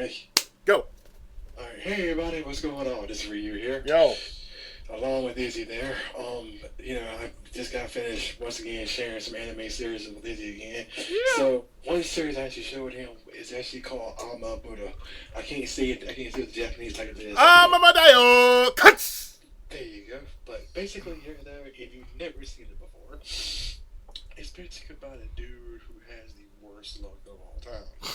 Ready? Go. Alright, hey everybody, what's going on? This is Ryu here. Yo. Along with Izzy there. I just got finished once again sharing some anime series with Izzy again. Yeah. So one series I actually showed him is actually called Ama Buddha. I can't say it. I can't say what the Japanese title is. Amamadayo cuts. There you go. But basically, here though, if you've never seen it before, it's basically about a dude who has the worst luck of all time.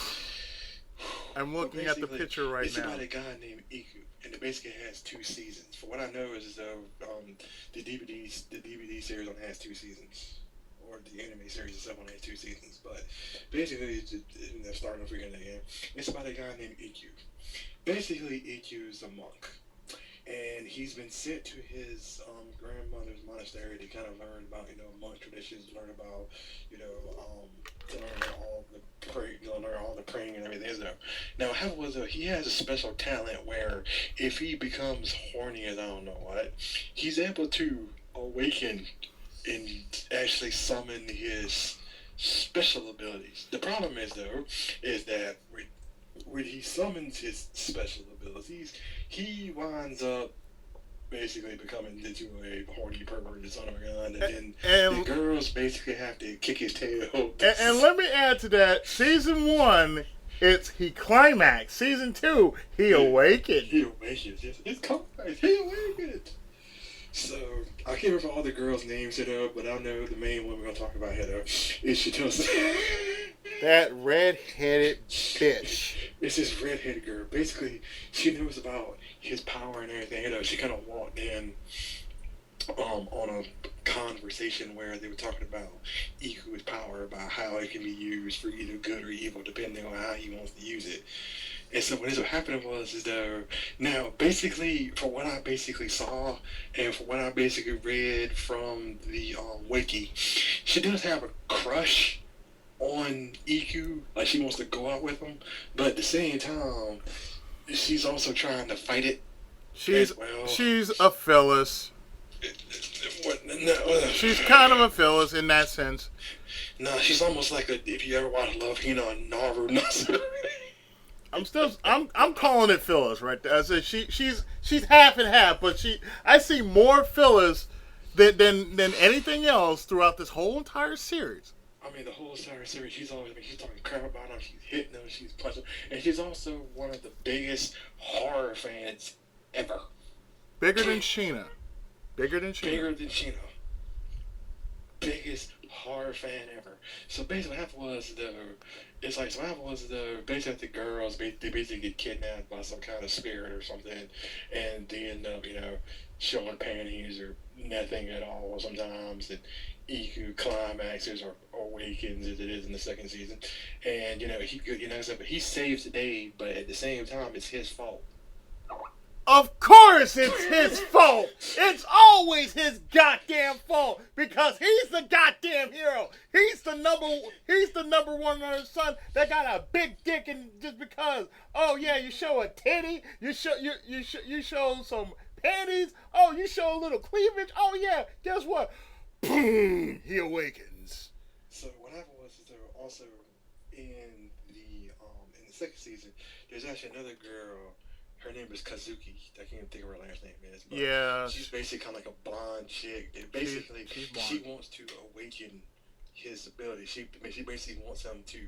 I'm looking at the picture right it's now. It's about a guy named Iku, and it basically has 2 seasons. For what I know is the DVD series only has 2 seasons, or the anime series itself only has 2 seasons. But basically, they're starting over again. It's about a guy named Iku. Basically, Iku is a monk, and he's been sent to his grandmother's monastery to kind of learn about monk traditions, learn about to learn all the praying and everything. Now, how was he has a special talent where if he becomes horny as I don't know what, he's able to awaken and actually summon his special abilities. The problem is that when he summons his special abilities, he winds up basically becoming into a horny pervert son of a gun, and then the girls basically have to kick his tail. And let me add to that, season 1, he climaxed. Season 2, he awakened. He awakens. It's climaxed. He awakened. So, I can't remember all the girls' names but I know the main one we're going to talk about here, is Shitosa. That red-headed bitch. It's this red-headed girl. Basically, she knows about his power and everything. She kind of walked in on a conversation where they were talking about Iku's power, about how it can be used for either good or evil, depending on how he wants to use it. And so what ended up happening was, now basically, for what I basically saw, and for what I basically read from the wiki, she does have a crush on Iku, like she wants to go out with him, but at the same time, she's also trying to fight it. She's a Phyllis. She's kind of a Phyllis in that sense. No, she's almost like if you ever watch Love Hina Naru Nasu. I'm calling it Phyllis right there. I said she's half and half, but I see more Phyllis than anything else throughout this whole entire series. I mean, the whole entire series, she's talking crap about him, she's hitting him, she's punching him, and she's also one of the biggest horror fans ever. Bigger than Sheena. Biggest horror fan ever. So basically what happened was basically the girls, they basically get kidnapped by some kind of spirit or something, and they end up, showing panties or nothing at all sometimes, and Iku climaxes or awakens as it is in the second season, and but he saves the day, but at the same time it's his fault. Of course it's his fault. It's always his goddamn fault because he's the goddamn hero. He's the number one son that got a big dick, and just because, oh yeah, you show a titty, you show some panties, oh you show a little cleavage, oh yeah, guess what? Boom, he awakens. So what happened was also in the second season, there's actually another girl. Her name is Kazuki. I can't even think of her last name is. But yeah. She's basically kind of like a blonde chick. And basically, she wants to awaken his ability. She basically wants him to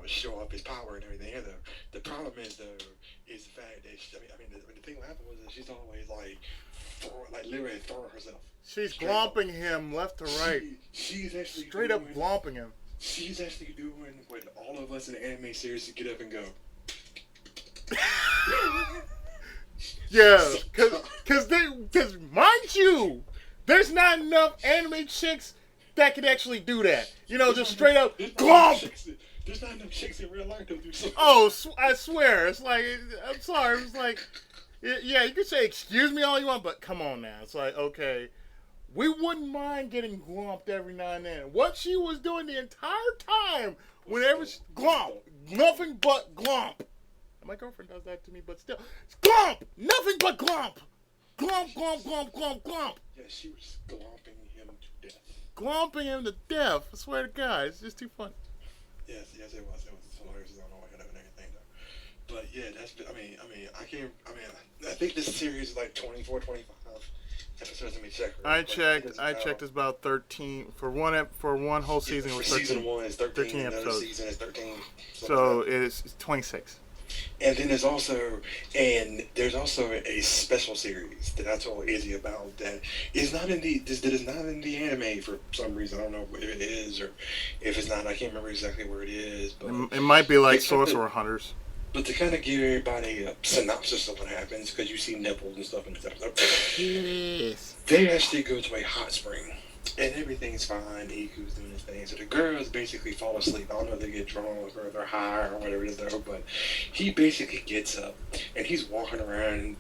show off his power and everything. The problem is the fact that the thing that happened was that she's always literally throwing herself. She's glomping him left to right. She's actually straight up glomping him. She's actually doing what all of us in the anime series to get up and go. Yeah, cause mind you, there's not enough anime chicks that can actually do that. Just straight up glomp. There's not enough chicks in real life that do something. Oh, I swear, it's like, I'm sorry, it's like, yeah, you can say excuse me all you want, but come on now, it's like, okay, we wouldn't mind getting glomped every now and then. What she was doing the entire time, whenever she glomp, nothing but glomp. My girlfriend does that to me, but still. Glomp! Nothing but glomp! Glomp, glomp, glomp, glomp, glomp. Yeah, she was glomping him to death. Glomping him to death. I swear to God, it's just too funny. Yes, it was. It was hilarious. I don't know what and everything, though. I think this series is like 24, 25 episodes. Let me check. I checked. It's about 13 for one whole season. It was 13. Season 1 is 13. Another episodes. season is 13. So it's 26. And then there's also a special series that I told Izzy about that is not in the anime for some reason. I don't know if it is or if it's not. I can't remember exactly where it is. But it might be like Sorcerer Hunters. But to kind of give everybody a synopsis of what happens, because you see nipples and stuff in this episode, Yes. they actually go to a hot spring. And everything's fine. Iku's doing his thing. So the girls basically fall asleep. I don't know if they get drunk or they're high or whatever it is though, but he basically gets up and he's walking around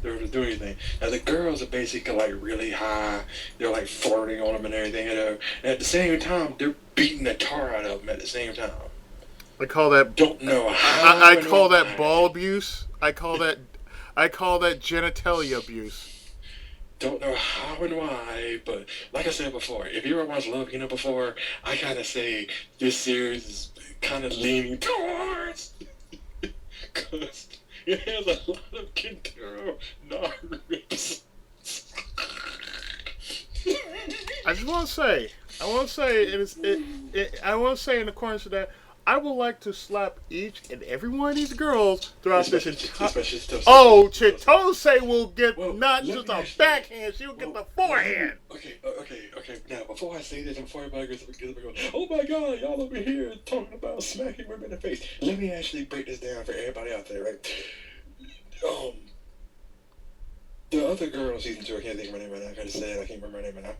they're doing anything. Now the girls are basically like really high. They're like flirting on him and everything, you know. And at the same time, they're beating the tar out of him at the same time. I call that. Don't know how. I call that ball abuse. I call that genitalia abuse. Don't know how and why, but like I said before, if you ever watched Love Hina before, I kind of say this series is kind of leaning towards, because it has a lot of Kintaro non-rips. I want to say in accordance with that, I would like to slap each and every one of these girls throughout this entire. Oh, Chitose will get not just a backhand; she will get the forehand. Okay. Now, before I say this, and before everybody gets going, oh my God, y'all over here talking about smacking women in the face. Let me actually break this down for everybody out there, right? The other girl in season 2, I can't think of her name right now. I gotta say it, I can't remember her name right now.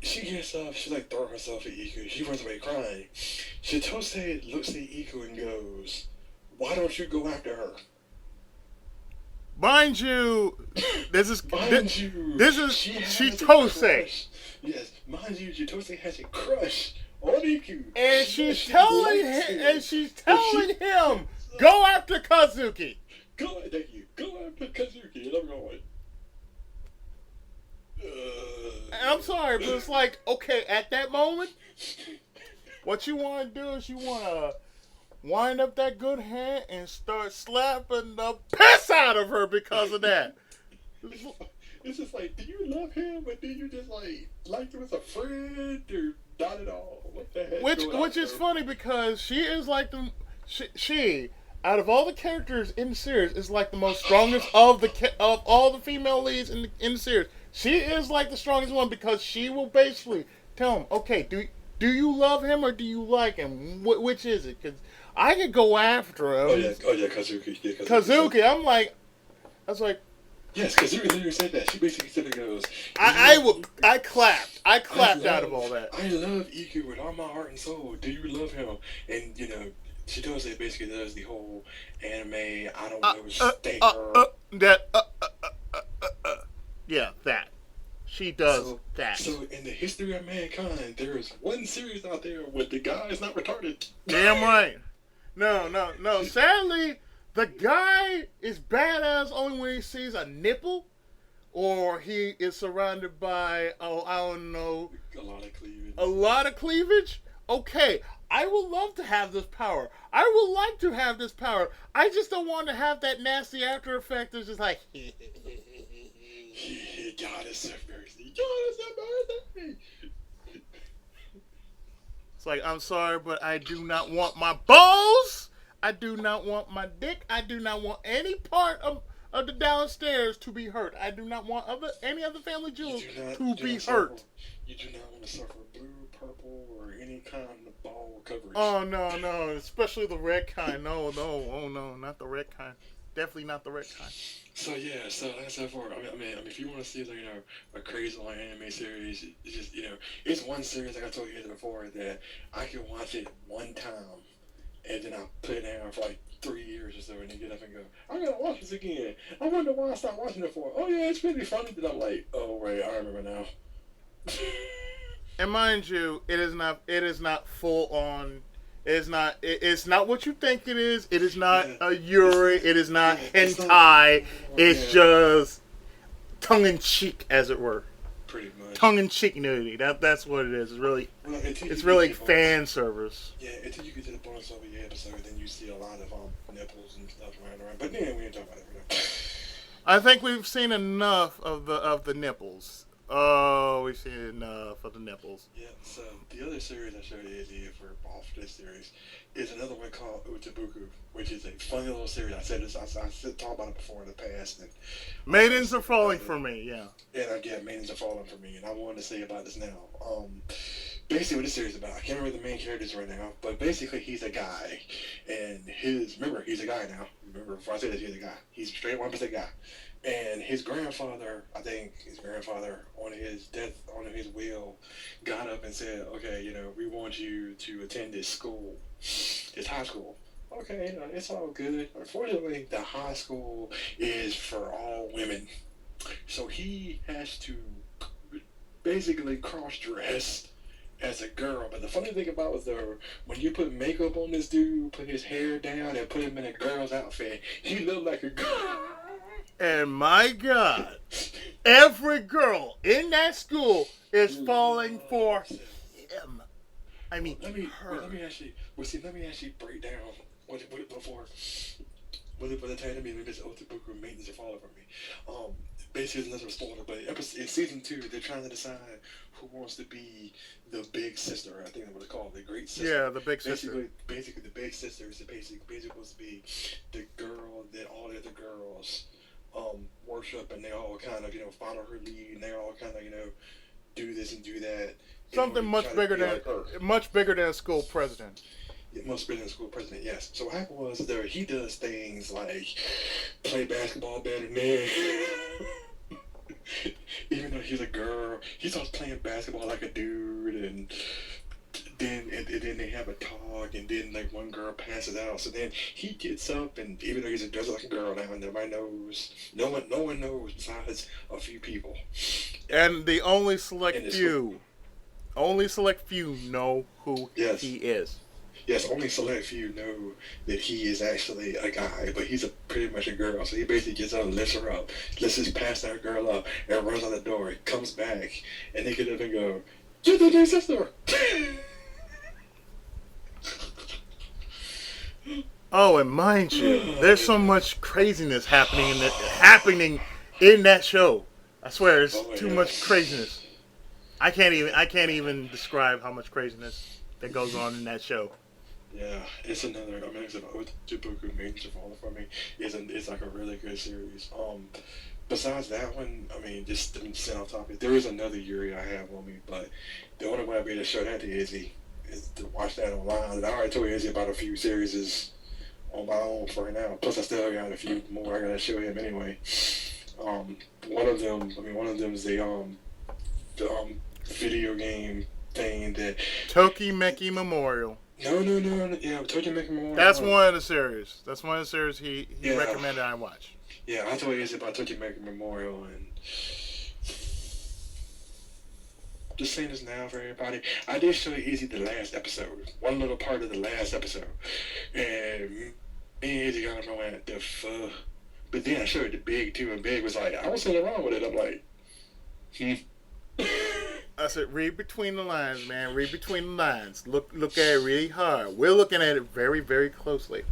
She gets up, she's like throwing herself at Iku. She runs away crying. Chitose looks at Iku and goes, "Why don't you go after her?" Mind you, this is Chitose. Yes, mind you, Chitose has a crush on Iku. And she's telling him, go after Kazuki. Thank you. Go after Kazuki. And I'm going. I'm sorry, but it's like, okay, at that moment, what you want to do is you want to wind up that good hand and start slapping the piss out of her because of that. It's just like, do you love him, or do you just like him as a friend, or not at all? What the heck? Which is funny because she is like she out of all the characters in the series is like the most strongest of all the female leads in the series. She is like the strongest one because she will basically tell him, okay, do you love him or do you like him? Which is it? Because I could go after him. Oh yeah, Kazuki. Yeah, Kazuki. I was like. Yes, Kazuki literally said that. She basically said it goes. I clapped. I clapped out of all that. I love Iku with all my heart and soul. Do you love him? And she does it. Basically does the whole anime. I don't know. Yeah, that. She does that. So in the history of mankind, there is one series out there where the guy is not retarded. Damn right. No. Sadly, the guy is badass only when he sees a nipple, or he is surrounded by I don't know, a lot of cleavage. Okay, I would love to have this power. I would like to have this power. I just don't want to have that nasty after effect that's just like. God is have mercy. It's like, I'm sorry, but I do not want my balls. I do not want my dick. I do not want any part of the downstairs to be hurt. I do not want any other family jewels to be hurt. You do not want to suffer blue, purple, or any kind of ball coverage. Oh, no. Especially the red kind. No. Oh, no. Not the red kind. Definitely not the red kind. So like I said before, I mean, if you want to see a crazy long anime series, it's just it's one series like I told you before that I can watch it one time, and then I'll put it down for like 3 years or so, and then get up and go, I gotta watch this again. I wonder why I stopped watching it for. Oh yeah, it's really funny. That I'm like, oh wait, I remember now. And mind you, it is not full on. It's not what you think it is. It is not a Yuri. It is not hentai. It's just tongue in cheek, as it were. Pretty much. tongue-in-cheek nudity. That's what it is. Well, It's really fan service. Yeah, until you get to the bonus of the episode, then you see a lot of nipples and stuff around. But then we ain't talking about it right now. I think we've seen enough of the nipples. Oh, we've seen enough of the nipples. Yeah, so the other series I showed Izzy for off this series is another one called Otaku, which is a funny little series. I said this, I talked about it before in the past. And Maidens are falling for me, yeah. And again, Maidens are falling for me, and I wanted to say about this now. Basically, what this series is about, I can't remember the main characters right now, but basically he's a guy, and remember, he's a guy now. Remember, before I said this, he's a guy. He's a straight 1% guy. And his grandfather, on his death, on his will, got up and said, okay, we want you to attend this school, this high school. Okay, it's all good. Unfortunately, the high school is for all women. So he has to basically cross-dress as a girl. But the funny thing about it, though, when you put makeup on this dude, put his hair down, and put him in a girl's outfit, he looked like a girl. And my God, every girl in that school is falling for him. I mean, her. Let me actually break down what before. By the time this Otaku maintenance are falling for me. Basically, it's another spoiler, but in season 2, they're trying to decide who wants to be the big sister. I think that's what it's called, the great sister. Yeah, the big sister. Basically, the big sister is basically supposed to be the girl that all the other girls worship, and they all kind of follow her lead, and they all kind of do this and do that. Something much bigger than a school president. It must be the school president, yes. So what happened was he does things like play basketball better than me. Even though he's a girl, he starts playing basketball like a dude, and then they have a talk, and then like one girl passes out. So then he gets up, and even though he's dressed like a girl now, and everybody knows, no one knows besides a few people. And the only select few know who he is. Yes, only select few know that he is actually a guy, but he's pretty much a girl. So he basically gets up and lifts her up, lets his pass that girl up, and runs out the door. He comes back, and they get up and go, "You're the new sister!" Oh, and mind you, there's so much craziness happening in that show. I swear, it's too much craziness. I can't even describe how much craziness that goes on in that show. Yeah, it's another. It's Otaku Major Falling for me. It's like a really good series. Besides that one, just to set off topic, there is another Yuri I have on me, but the only way I'll be able to show that to Izzy is to watch that online. And I already told Izzy about a few series on my own for now. Plus, I still got a few more I gotta show him anyway. One of them is the video game thing that Tokimeki Memorial. No, yeah, Tokimeki Memorial. That's one of the series. He recommended I watch. Yeah, I told you about Tokimeki Memorial, and just saying this now for everybody. I did show Izzy the last episode, one little part of the last episode, and me and Izzy got him going at the fuck. But then I showed it to Big too, and Big was like, "I was sitting around with it." I'm like, I said, read between the lines, man. Read between the lines. Look at it really hard. We're looking at it very, very closely.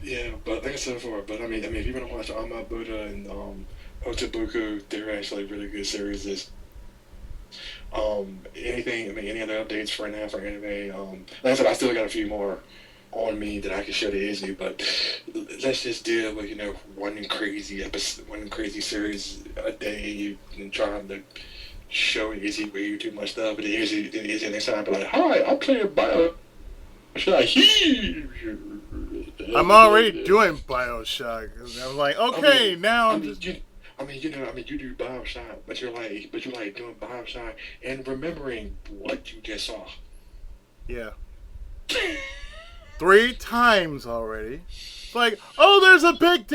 Yeah, but like I said before, if you want to watch Ama Buddha and Otabuku, they're actually really good series. Any other updates for now for anime? Like I said, I still got a few more on me that I can show to Izzy, but let's just deal with one crazy episode, one crazy series a day, and trying to show Izzy way too much stuff. But Izzy next time be like, "Hi, I'm playing Bioshock." I'm already doing Bioshock. I'm like, okay, now I'm just. You do Bioshock, but you're like doing Bioshock and remembering what you just saw. Yeah. 3 times already. It's like, oh, there's a big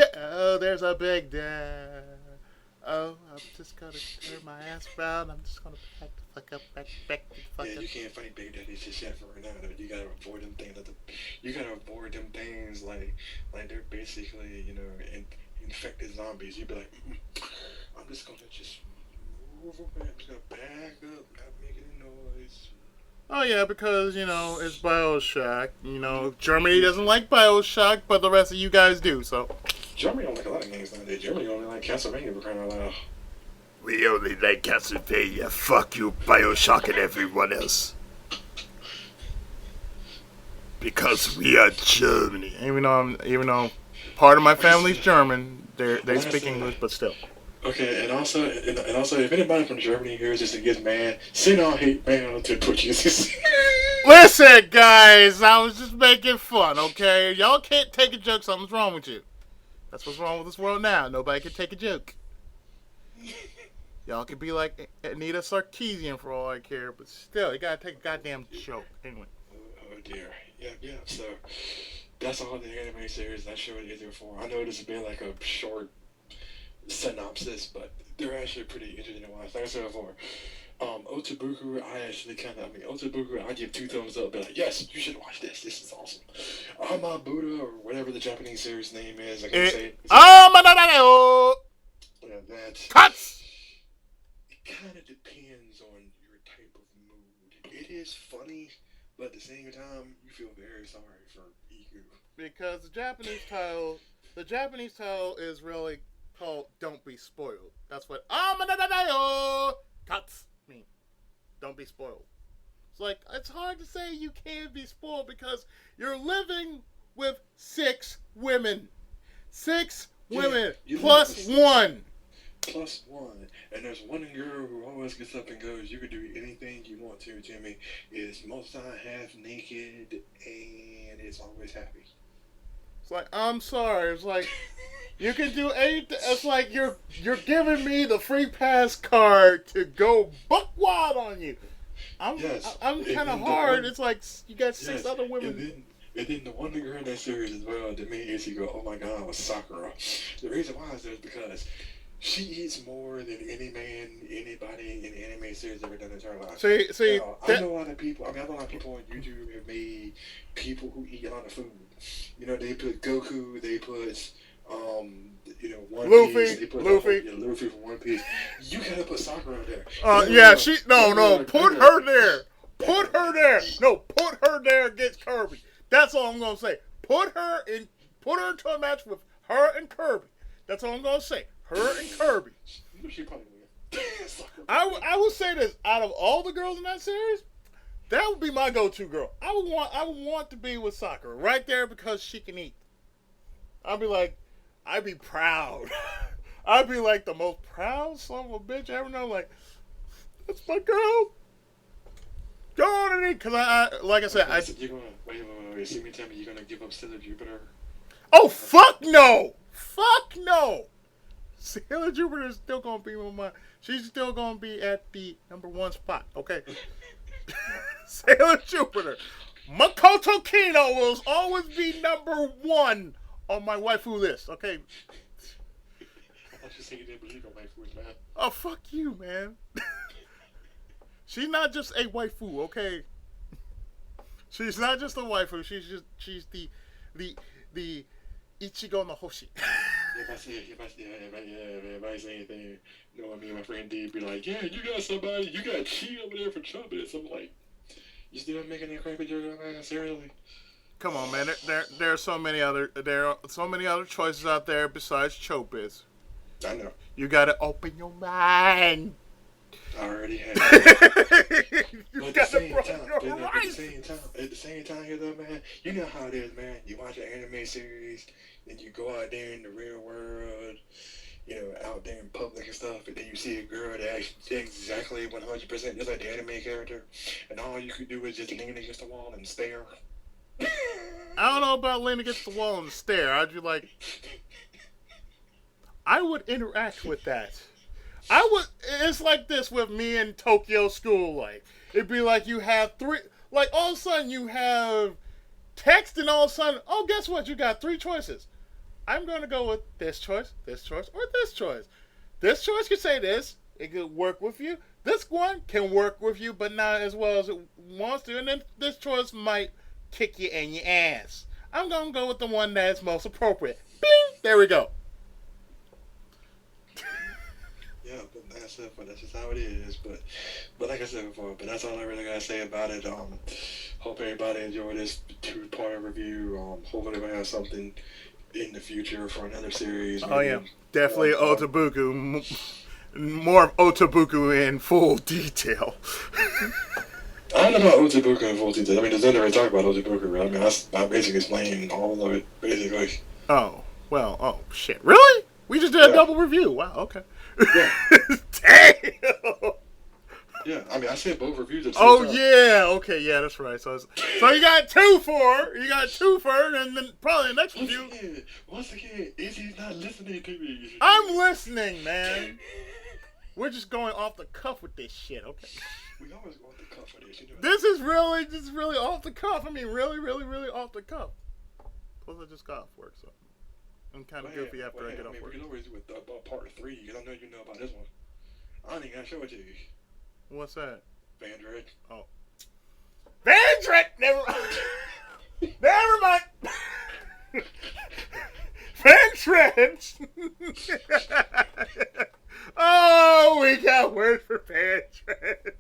day. Oh, I'm just gonna turn my ass around. I'm just gonna back the fuck up, back the fuck up. Yeah, you can't fight Big Daddy's just yet for right now. Though. You gotta avoid them things. Like they're basically, infected zombies. You'd be like, I'm just gonna just over, man. I'm just gonna back up, not making a noise. Oh yeah, because it's Bioshock. Germany doesn't like Bioshock, but the rest of you guys do. So Germany don't like a lot of games nowadays. Germany only like Castlevania for crying out loud. we only like Castlevania. Fuck you, Bioshock, and everyone else. Because we are Germany. Even though part of my family's German, they speak English, but still. Okay, and also, if anybody from Germany hears this and gets mad, send all hate mail to Twitch. Listen, guys, I was just making fun, okay? Y'all can't take a joke. Something's wrong with you. That's what's wrong with this world now. Nobody can take a joke. Y'all can be like Anita Sarkeesian for all I care, but still, you gotta take a goddamn joke. Anyway. Oh dear. Yeah. So that's all the anime series that show is there for. I know this has been like a short synopsis, but they're actually pretty interesting to watch. Like I said before, Otabuku, Otabuku, I give 2 thumbs up. Be like, yes, you should watch this. This is awesome. Buddha, or whatever the Japanese series name is, I can say it. Yeah, that. Cuts! It kind of depends on your type of mood. It is funny, but at the same time, you feel very sorry for Iku. Because the Japanese title is really called "Don't Be Spoiled." That's what cuts mean. Don't be spoiled. It's like it's hard to say you can't be spoiled because you're living with 6 women, 6 women plus 1. Plus 1. And there's one girl who always gets up and goes, you can do anything you want to, Jimmy. Is most of the time half naked and is always happy. It's like, I'm sorry. It's like, you can do anything. It's like you're giving me the free pass card to go buck wild on you. I'm kind of hard. It's like you got 6 other women. And then the one girl in that series as well, that made Izzy go, oh my god, was Sakura. The reason why is because she eats more than anybody in the anime series ever done in her life. See, I know a lot of people. I know a lot of people on YouTube have made people who eat a lot of food. They put Goku. They put One Luffy. Piece. They put Luffy from One Piece. You gotta put Sakura on there. Put her there. Put her there. No, put her there against Kirby. That's all I'm gonna say. Put her into a match with her and Kirby. That's all I'm gonna say. Her and Kirby. She probably will. I would say this: out of all the girls in that series, that would be my go-to girl. I would want to be with Sakura right there because she can eat. I'd be proud. I'd be like the most proud son of a bitch I ever know. Like, that's my girl. Go on and eat, because like I said, You're gonna wait. See me tell me you're gonna give up Sailor Jupiter? Oh fuck no! Fuck no! Sailor Jupiter is still gonna be she's still gonna be at the #1 spot, okay? Sailor Jupiter. Makoto Kino will always be #1 on my waifu list, okay? I thought you said you didn't believe in waifus, man. Oh, fuck you, man. She's not just a waifu, okay? She's not just a waifu. She's the Ichigo no Hoshi. If I say anything, me and my friend D be like, yeah, you got somebody, you got Chi over there for trumpets. I'm like, you still making that crappy joke, man? Seriously? Come on, man. There are so many other choices out there besides Chopez. I know. You gotta open your mind. I already have. You But gotta at the same time here though, man, you know how it is, man. You watch an anime series, then you go out there in the real world, out there in public and stuff, and then you see a girl that acts exactly 100% just like the anime character, and all you could do is just lean against the wall and stare. I don't know about leaning against the wall and stare. I would interact with that. It's like this with me in Tokyo school life. It'd be like you have 3, like all of a sudden you have text and all of a sudden, oh, guess what? You got 3 choices. I'm going to go with this choice, or this choice. This choice could say this. It could work with you. This one can work with you, but not as well as it wants to. And then this choice might kick you in your ass. I'm going to go with the one that's most appropriate. Bing! There we go. Yeah, but said, but that's just how it is. But like I said before, but that's all I really gotta say about it. Hope everybody enjoyed this 2-part review. Hopefully we have something in the future for another series. Oh yeah, definitely Otabuku. More of Otabuku in full detail. I don't know about Otabuku in full detail. I mean, there's nothing to talk about Otabuku. Right? I mean, I'm basically explaining all of it, basically. Oh, well, oh, shit. Really? We just did a double review. Wow, okay. Yeah. Damn! Yeah, I mean, I said both reviews at the same time. Yeah, okay, yeah, that's right. So you got two for, and then probably the next review. Once again, Izzy's not listening to me. I'm listening, man. We're just going off the cuff with this shit, okay? We always go off the cuff with this. You know This is really off the cuff. I mean, really off the cuff. Plus, I just got off work, so I'm kind of goofy after I get off work. We can always do about part 3, because I know you know about this one. I ain't gonna show it to you. What's that? Vandred. Oh. Vandred! Never mind! Vandred! Oh, we got words for Vandred.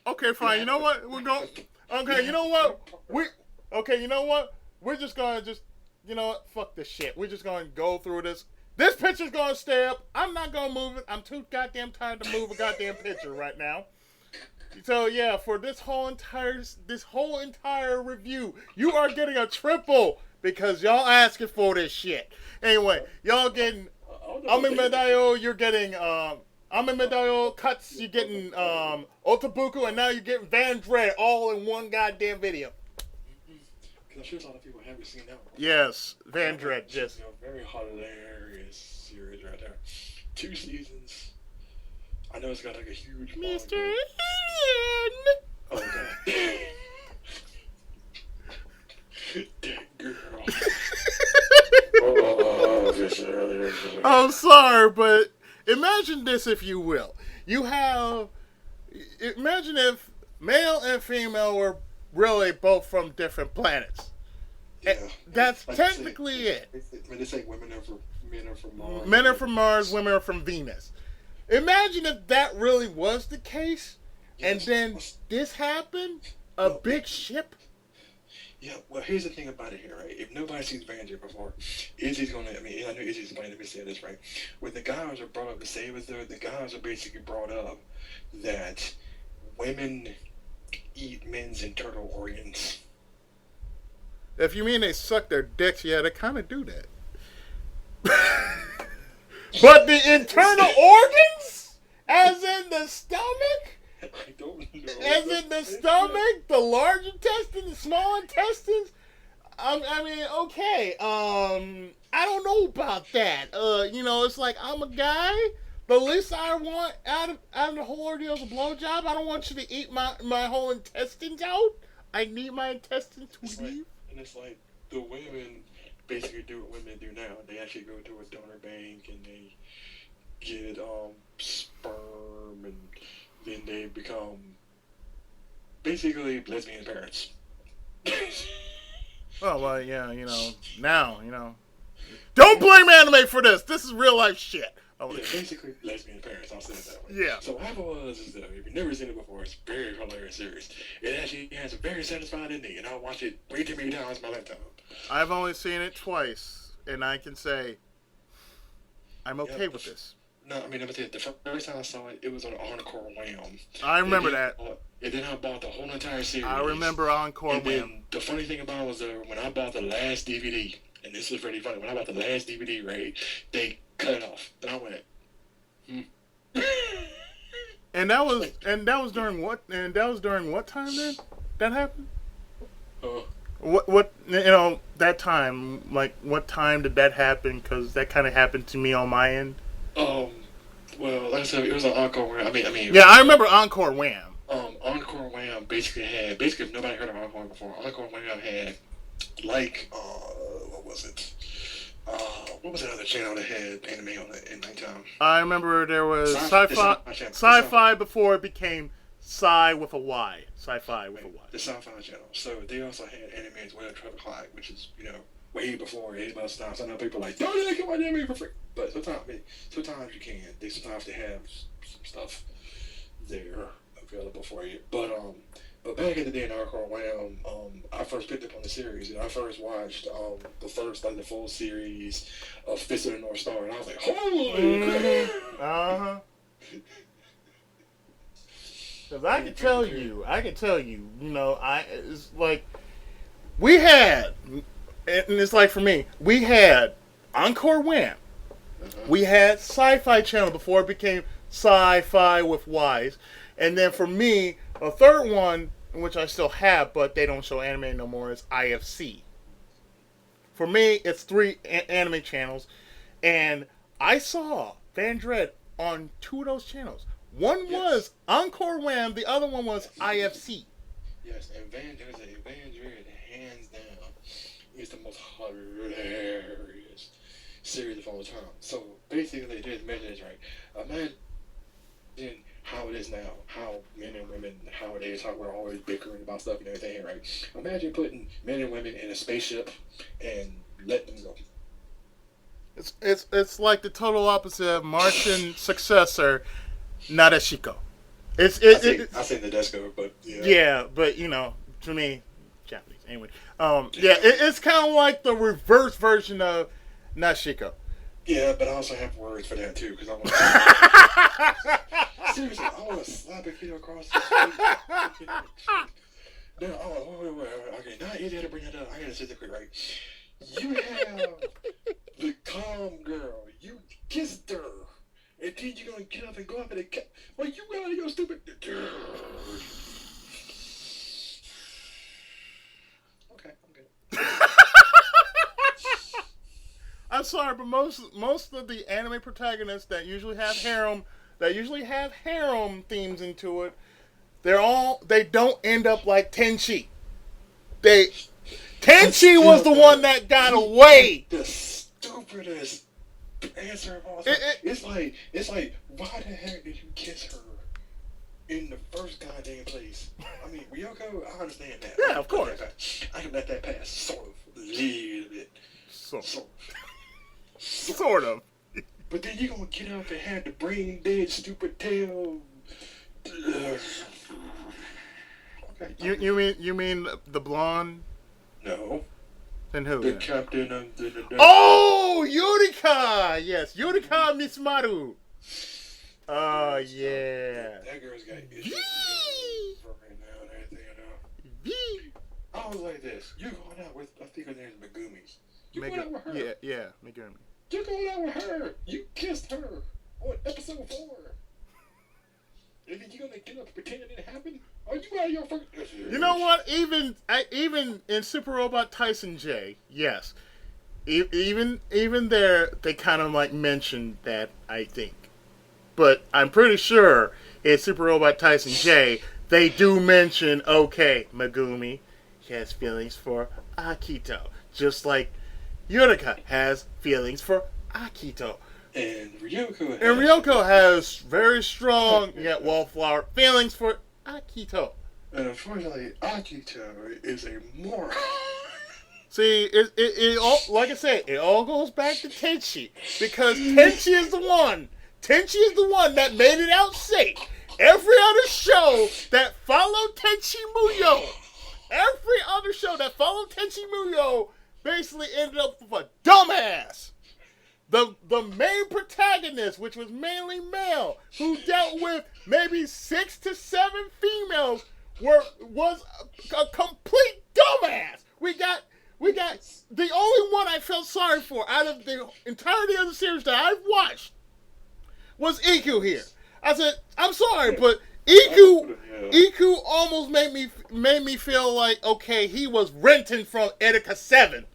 Okay, fine. You know what? We're going. Okay, you know what? You know what? We're just gonna you know what? Fuck this shit. We're just gonna go through this. This picture's gonna stay up. I'm not gonna move it. I'm too goddamn tired to move a goddamn picture right now. So yeah, for this whole entire review, you are getting a triple because y'all asking for this shit. Anyway, y'all getting Ame Medayo, you're getting Ame Medayo cuts, you're getting Otabuku, and now you're getting Vandred all in one goddamn video. I'm sure a lot of people haven't seen that one. Yes, Vandred, just very hilarious series right there. 2 seasons. I know it's got like a huge Mr. Ian. Oh god. That girl. I'm sorry, but imagine this, if you will. Imagine if male and female were really both from different planets. Yeah. That's like technically it. When they say men are from Mars. Men are from Mars, women are from Venus. Imagine if that really was the case, and then this happened, big ship. Yeah, well, here's the thing about it here, right? If nobody sees Vandred before, Izzy's gonna, I mean, I know Izzy's going to say this, right? When the guys are brought up to say with her, the guys are basically brought up that women eat men's internal organs. If you mean they suck their dicks, yeah, they kind of do that. But the internal organs? As in the stomach? I don't know. As in the stomach, the large intestine, the small intestines? I mean, okay. I don't know about that. You know, it's like, I'm a guy. The least I want out of the whole ordeal is a blowjob. I don't want you to eat my whole intestines out. I need my intestines to leave. And it's like, the women basically do what women do now. They actually go to a donor bank and they get sperm, and then they become basically lesbian parents. Oh, well, yeah, you know, now, you know. Don't blame anime for this. This is real life shit. Yeah, basically lesbian parents, I'll say it that way. Yeah. So what happened was, if you've never seen it before, it's a very hilarious series. It actually has a very satisfying ending, and I'll watch it way too many times in my lifetime. I've only seen it twice, and I can say I'm okay with this. No, I mean, I'm saying, the first time I saw it, it was on Encore Wham. I remember that. And then I bought the whole entire series. I remember Encore and Wham. Then the funny thing about it was when I bought the last DVD, and this was really funny, when I bought the last DVD, right, they cut it off. And I went, And that was during what time then? That happened? What you know, that time, like, what time did that happen? Because that kind of happened to me on my end. Well, like I said, it was on Encore Wham. I mean. Yeah, I remember Encore Wham. Encore Wham basically if nobody heard of Encore before, Encore Wham had, like, what was it? What was that other channel that had anime on it in nighttime? I remember there was Sci-Fi before it became Sci with a Y. Sci-Fi with a Y. The Sci-Fi channel. So they also had anime as well, 12 o'clock, which is, you know, way before anybody else stops. I know people are like, don't you come on anime for free? But sometimes you can. Sometimes they have some stuff there available for you. But back in the day in Hardcore Wham, I first picked up on the series and I first watched the first the full series of Fist of the North Star and I was like, holy crap! Uh-huh. Because I can tell you, it's like, we had, and it's like for me, we had Encore Wham. We had Sci-Fi Channel before it became Sci-Fi with Wise. And then for me, a third one, which I still have, but they don't show anime no more, is IFC. For me, it's 3 anime channels. And I saw Van Dread on 2 of those channels. One was Encore Wham, the other one was IFC. Yes, and Van Dread, hands down, is the most hilarious series of all time. So basically, there's measures, right? Imagine how it is now, how men and women nowadays, how we're always bickering about stuff and everything, right? Imagine putting men and women in a spaceship and letting them go. It's like the total opposite of Martian successor, Nadeshiko. I say Nadeshiko, but yeah. Yeah, but to me, Japanese anyway. It's kind of like the reverse version of Nadeshiko. Yeah, but I also have words for that too, because I want to. Seriously, I want to slap a kid across the street. No, wait. Okay, now you gotta bring that up. I gotta say this quick, right? You have the calm girl. You kissed her. And then you're gonna get up and go up and well, you got your stupid. Okay, I'm good. I'm sorry, but most of the anime protagonists that usually have harem themes into it, they don't end up like Tenchi. Tenchi was the one that got away. The stupidest answer of all time. It's like, why the heck did you kiss her in the first goddamn place? I mean, Ryoko, I understand that. Yeah, of course. I can let that pass, sort of, a little bit. Sort of. But then you're gonna get up and have the brain dead stupid tail. Okay. You mean the blonde? No. Then who? The captain of the Oh, Yurika! Yes, Yurika Misumaru. Oh, yeah. That girl's got issues for right now and everything, I was like this. You're going out with, I think her name's Megumi. You're going out with her. Yeah, Megumi. You're going out with her. You kissed her on episode 4. And then you're gonna get up and pretend it didn't happen? Are you out of your fucking... You know what? Even in Super Robot Tyson J, yes. Even there, they kind of like mentioned that, I think. But I'm pretty sure in Super Robot Tyson J, they do mention, okay, Megumi has feelings for Akito. Just like Yurika has feelings for Akito. And Ryoko has very strong, yet wallflower feelings for Akito. And unfortunately, Akito is a moron. See, it all, like I said, it all goes back to Tenchi. Because Tenchi is the one that made it out safe. Every other show that followed Tenchi Muyo, basically ended up with a dumbass. The main protagonist, which was mainly male, who dealt with maybe 6 to 7 females, was a complete dumbass. We got the only one I felt sorry for out of the entirety of the series that I've watched was Iku here. I said, I'm sorry, but Iku almost made me feel like, okay, he was renting from Etika 7.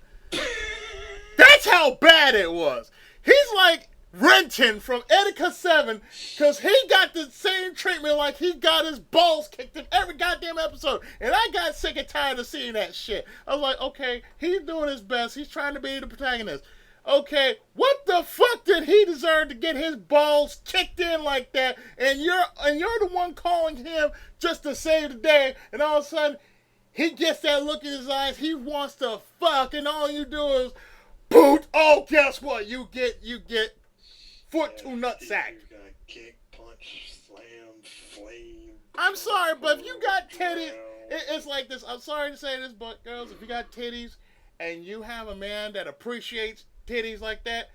That's how bad it was. He's like renting from Etika 7 because he got the same treatment like he got his balls kicked in every goddamn episode. And I got sick and tired of seeing that shit. I was like, okay, he's doing his best. He's trying to be the protagonist. Okay, what the fuck did he deserve to get his balls kicked in like that? And you're the one calling him just to save the day. And all of a sudden, He gets that look in his eyes. He wants to fuck, and all you do is boot. Oh, guess what? You get foot to nutsack. You got kick, punch, slam, flame. I'm sorry, but if you got titties, it's like this. I'm sorry to say this, but girls, if you got titties and you have a man that appreciates titties like that,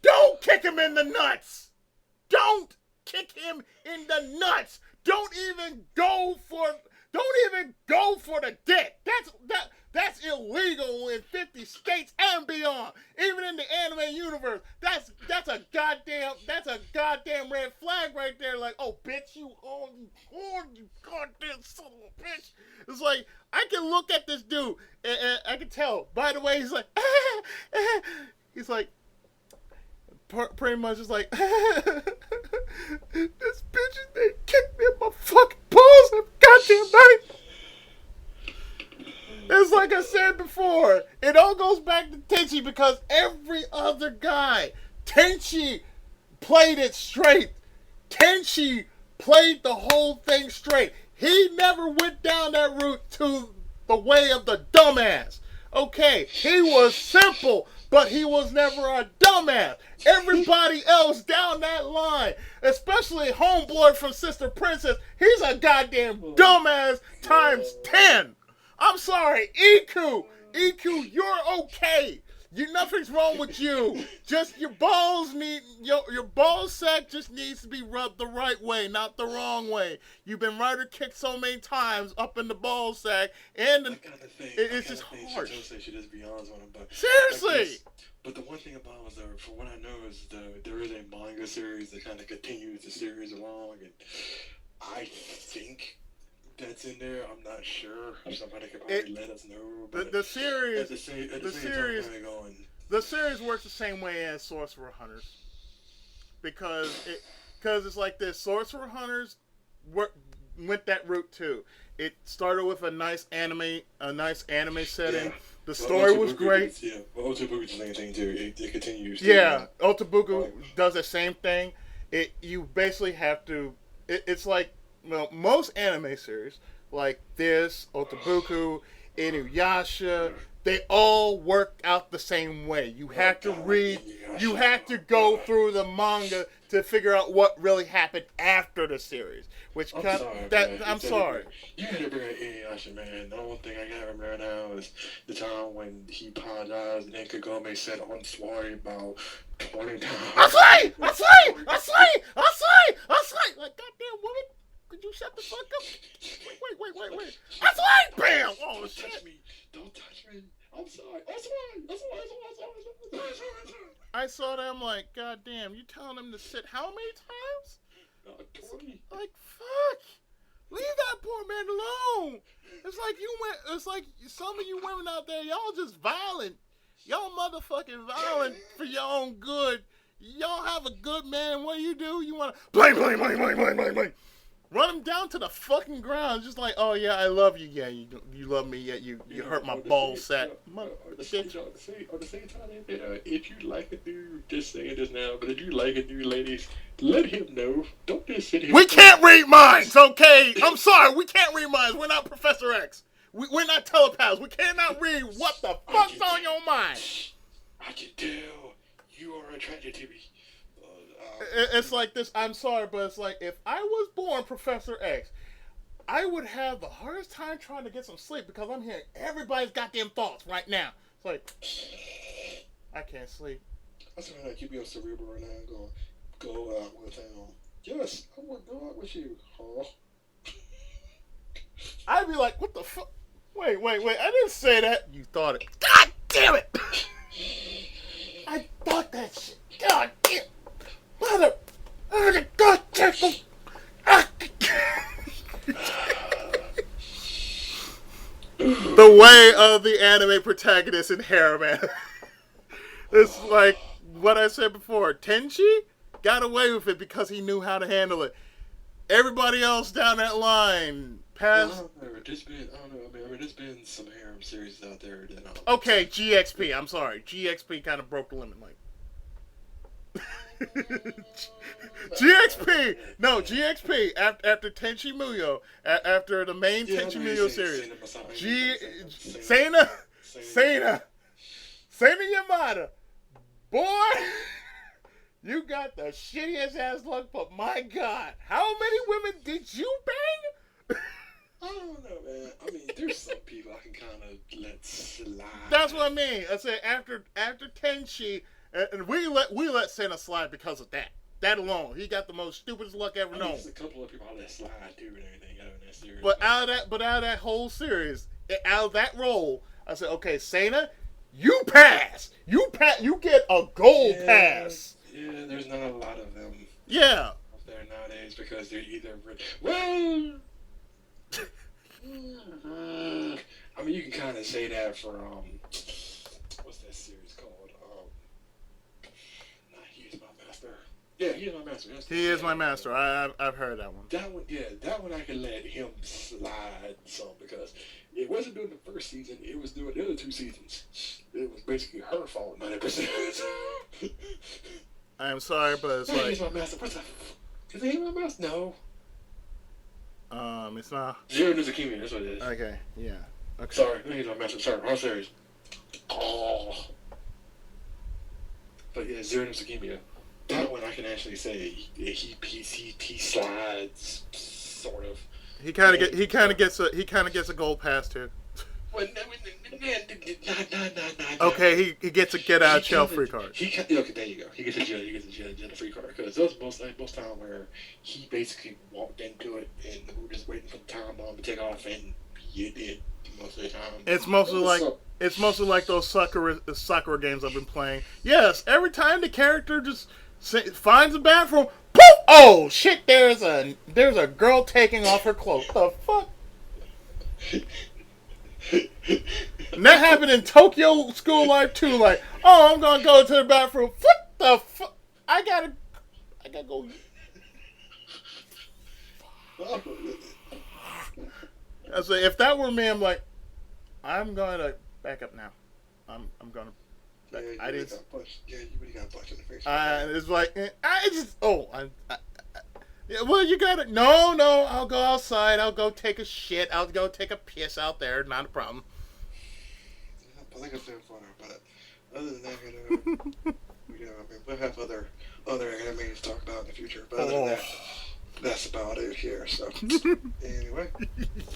don't kick him in the nuts. Don't kick him in the nuts. Don't even go for the dick. That's illegal in 50 states and beyond. Even in the anime universe, that's a goddamn red flag right there. Like, oh bitch, you goddamn son of a bitch. It's like I can look at this dude and I can tell. By the way, he's like, he's like. Pretty much it's like, this bitch, they kicked me in my fucking balls every goddamn night. It's like I said before, it all goes back to Tenchi because every other guy, Tenchi played it straight. Tenchi played the whole thing straight. He never went down that route to the way of the dumbass. Okay, he was simple, but he was never a dumbass. Everybody else down that line, especially Homeboy from Sister Princess, he's a goddamn dumbass times 10. I'm sorry, Iku, you're okay. Nothing's wrong with you. Just your balls your ball sack just needs to be rubbed the right way, not the wrong way. You've been rider kicked so many times up in the ball sack, and it's just hard. She just be honest on him, but seriously. But the one thing about it, though, for what I know, is there is a manga series that kind of continues the series along, and I think that's in there. I'm not sure. Somebody could probably let us know. But the series, the series works the same way as Sorcerer Hunters, because it's like this. Sorcerer Hunters went that route too. It started with a nice anime setting. Yeah. The story was great. Otaku does the same thing too. It continues. Yeah, Otaku does the same thing. You basically have to. It's like most anime series like this, Otaku, Inuyasha, they all work out the same way. You have to read. You have to go through the manga to figure out what really happened after the series. Which I'm sorry. You gotta bring up Inuyasha, man. The only thing I gotta remember now is the time when he apologized and then Kagome said I'm sorry about 20 times. I'm sorry! Like, goddamn woman, could you shut the fuck up? Wait. I'm sorry! Bam! Oh, Don't touch me. Don't touch me. I'm sorry. I'm sorry. I saw that. I'm like, goddamn, you telling him to sit how many times? 20. Like, fuck. Leave that poor man alone. It's like some of you women out there, y'all just violent. Y'all motherfucking violent for your own good. Y'all have a good man. What do? You want to blame. Run him down to the fucking ground. Just like, oh yeah, I love you. Yeah, you love me. Yeah, you hurt my ball sack. At the same time, if you like a dude, just saying this now, but if you like a dude, ladies, let him know. Don't just sit here. We can't read minds, okay? I'm sorry, we can't read minds. We're not Professor X. We're not telepaths. We cannot read what the fuck's on your mind. I can tell you are attracted to me. It's like this. I'm sorry, but it's like if I was born Professor X, I would have the hardest time trying to get some sleep because I'm hearing everybody's goddamn thoughts right now. It's like I can't sleep. I swear to keep you cerebral right now. Go out with him. Yes, I want to go out with you. Huh? I'd be like, what the fuck? Wait. I didn't say that. You thought it. God damn it! I thought that shit. God damn. Mother. God damn it. The way of the anime protagonist in Harem. It's like what I said before. Tenchi got away with it because he knew how to handle it. Everybody else down that line past. I don't know. There's been some harem series out there that. Okay, GXP. I'm sorry. GXP kind of broke the limit. Like. GXP. No, GXP. After Tenchi Muyo. After the main Tenchi Muyo series. Sana Yamada. Boy, you got the shittiest ass luck, but my God, how many women did you bang? I don't know, man. I mean, there's some people I can kind of let slide. That's what I mean. I said after Tenchi, and we let Sana slide because of that. That alone, he got the most stupidest luck ever known. There's a couple of people I let slide too and everything out of that series. But out of that whole series, out of that role, I said, okay, Sana, you pass. You get a gold pass. Yeah, there's not a lot of them. Yeah. Out there nowadays because they're either well. I mean, you can kind of say that for what's that series called? Not He Is My Master. Yeah, He Is My Master. He Is My Master. I've heard that one. That one I can let him slide some because it wasn't during the first season. It was during the other 2 seasons. It was basically her fault 90%. I'm sorry, but it's He like. Is My Master. What the? Is it He Is My Master? No. It's not. Zero Nuzukimi, that's what it is. Okay, yeah. Okay. Sorry, He's My Master. Sorry, wrong series. Oh. But yeah, Zero Nuzukimi. That one I can actually say he slides sort of. He kind of gets a gold pass too. Well, Okay, he gets a get out of jail free card. Okay, there you go. He gets a jail free card because that was most time where he basically walked into it and we were just waiting for the time bomb to take off and he did most of the time. It's mostly like those soccer games I've been playing. Yes, every time the character just finds a bathroom, poof! Oh shit! There's a girl taking off her clothes. The fuck? And that happened in Tokyo School Life too. Like, oh, I'm gonna go to the bathroom. What the fuck? I gotta go. I say, if that were me, I'm like, I'm gonna back up now. I'm gonna. I didn't. Yeah, you really got punched in the face. It's like yeah, well, you got it. No, I'll go outside. I'll go take a shit. I'll go take a piss out there. Not a problem. I think it's doing fun, but other than that, we'll have other animes to talk about in the future. But other than that, that's about it here. So anyway,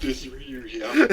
this review here.